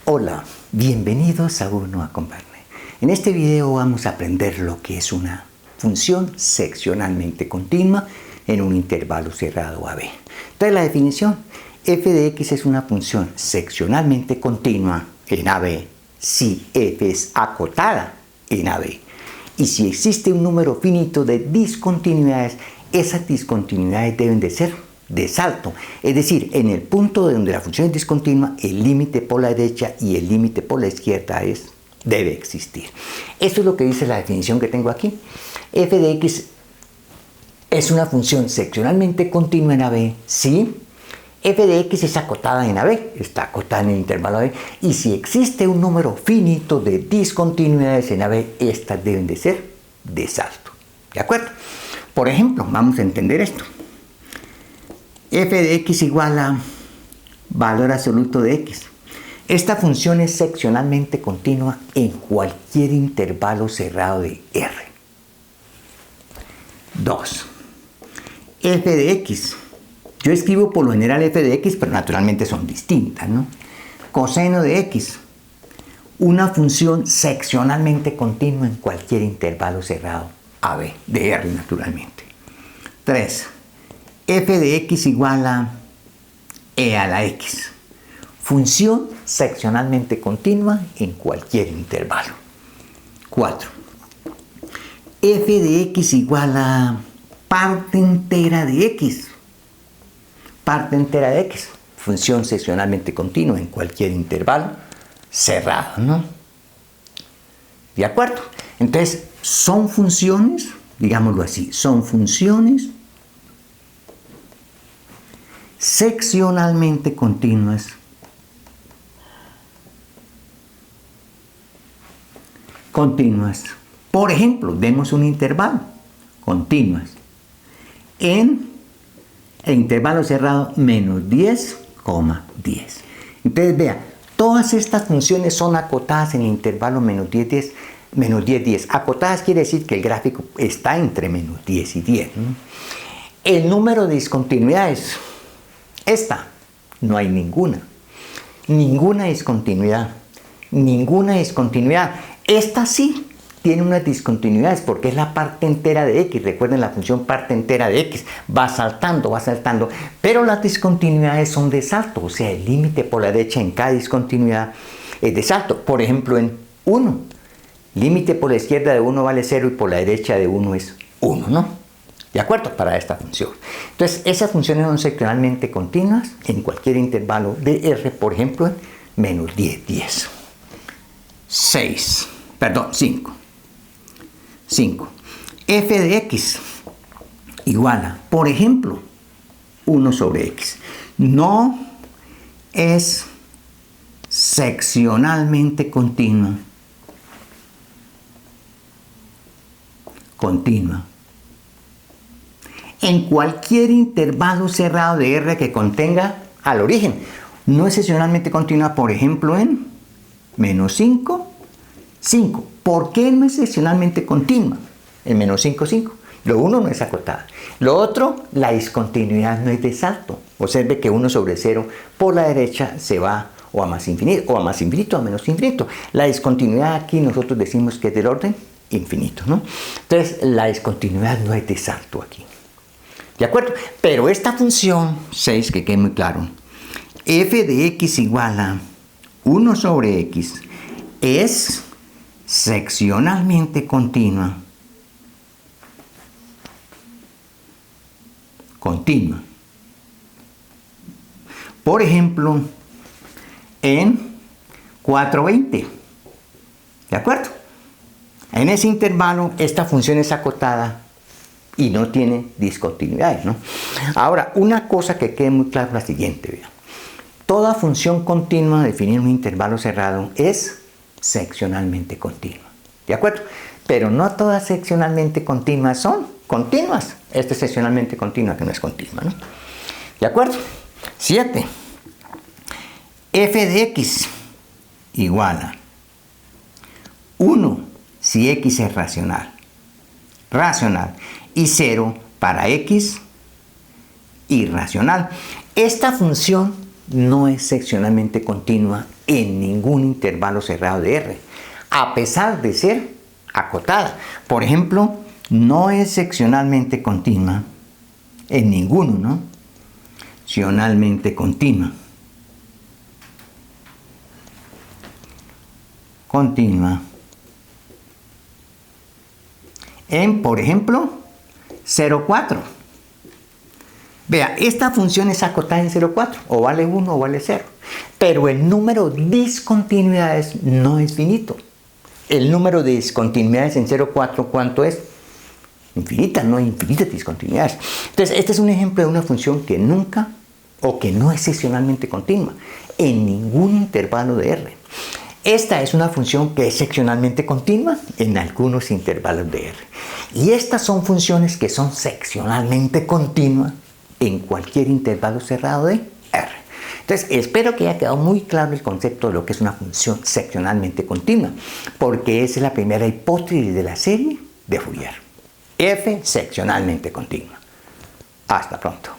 Hola, bienvenidos a Uno Acompañe. En este video vamos a aprender lo que es una función seccionalmente continua en un intervalo cerrado AB. Entonces la definición, f de x es una función seccionalmente continua en AB si f es acotada en AB. Y si existe un número finito de discontinuidades, esas discontinuidades deben de ser de salto, es decir, en el punto donde la función es discontinua, el límite por la derecha y el límite por la izquierda debe existir. Esto es lo que dice la definición que tengo aquí. F de x es una función seccionalmente continua en AB si f de x es acotada en AB, está acotada en el intervalo AB, y si existe un número finito de discontinuidades en AB, estas deben de ser de salto. ¿De acuerdo? Por ejemplo, vamos a entender esto. F de x igual a valor absoluto de x. Esta función es seccionalmente continua en cualquier intervalo cerrado de R. 2. F de x. Yo escribo por lo general f de x, pero naturalmente son distintas, ¿no? Coseno de x. Una función seccionalmente continua en cualquier intervalo cerrado AB, de R naturalmente. 3. F de x igual a e a la x. Función seccionalmente continua en cualquier intervalo. 4. F de x igual a parte entera de x. Parte entera de x. Función seccionalmente continua en cualquier intervalo cerrado, ¿no? ¿De acuerdo? Entonces, son funciones, digámoslo así, son funciones seccionalmente continuas por ejemplo, demos un intervalo continuas en el intervalo cerrado menos 10, 10. Entonces vea, todas estas funciones son acotadas en el intervalo menos 10, 10, menos 10, 10. Acotadas quiere decir que el gráfico está entre menos 10 y 10, ¿no? El número de discontinuidades, esta, no hay ninguna. Ninguna discontinuidad. Ninguna discontinuidad. Esta sí tiene unas discontinuidades porque es la parte entera de x. Recuerden la función parte entera de x. Va saltando. Pero las discontinuidades son de salto. O sea, el límite por la derecha en cada discontinuidad es de salto. Por ejemplo, en 1. Límite por la izquierda de 1 vale 0 y por la derecha de 1 es 1, ¿no? ¿De acuerdo? Para esta función. Entonces, esas funciones son seccionalmente continuas en cualquier intervalo de R, por ejemplo, en menos 10, 10. 5. F de x igual a, por ejemplo, 1 sobre x. No es seccionalmente continua. En cualquier intervalo cerrado de R que contenga al origen. No es seccionalmente continua, por ejemplo, en menos 5, 5. ¿Por qué no es seccionalmente continua? En menos 5, 5. Lo uno no es acotada. Lo otro, la discontinuidad no es de salto. Observe que 1 sobre 0 por la derecha se va o a más infinito, o a más infinito, o a menos infinito. La discontinuidad aquí nosotros decimos que es del orden infinito, ¿no? Entonces, la discontinuidad no es de salto aquí. ¿De acuerdo? Pero esta función 6, que quede muy claro, f de x igual a 1 sobre x es seccionalmente continua. Por ejemplo, en 420. ¿De acuerdo? En ese intervalo, esta función es acotada y no tiene discontinuidades, ¿no? Ahora, una cosa que quede muy clara es la siguiente, vean. Toda función continua definida en un intervalo cerrado es seccionalmente continua. ¿De acuerdo? Pero no todas seccionalmente continuas son continuas. Esta es seccionalmente continua, que no es continua, ¿no? ¿De acuerdo? 7. F de x igual a 1 si x es racional. Y 0 para x irracional. Esta función no es seccionalmente continua en ningún intervalo cerrado de R, a pesar de ser acotada. Por ejemplo, no es seccionalmente continua en ninguno, ¿no? Seccionalmente continua. Continua. En, por ejemplo, 0,4. Vea, esta función es acotada en 0,4, o vale 1 o vale 0. Pero el número de discontinuidades no es finito. El número de discontinuidades en 0,4, ¿cuánto es? Infinita, no hay infinitas discontinuidades. Entonces, este es un ejemplo de una función que nunca o que no es seccionalmente continua en ningún intervalo de R. Esta es una función que es seccionalmente continua en algunos intervalos de R. Y estas son funciones que son seccionalmente continuas en cualquier intervalo cerrado de R. Entonces, espero que haya quedado muy claro el concepto de lo que es una función seccionalmente continua, porque esa es la primera hipótesis de la serie de Fourier. F seccionalmente continua. Hasta pronto.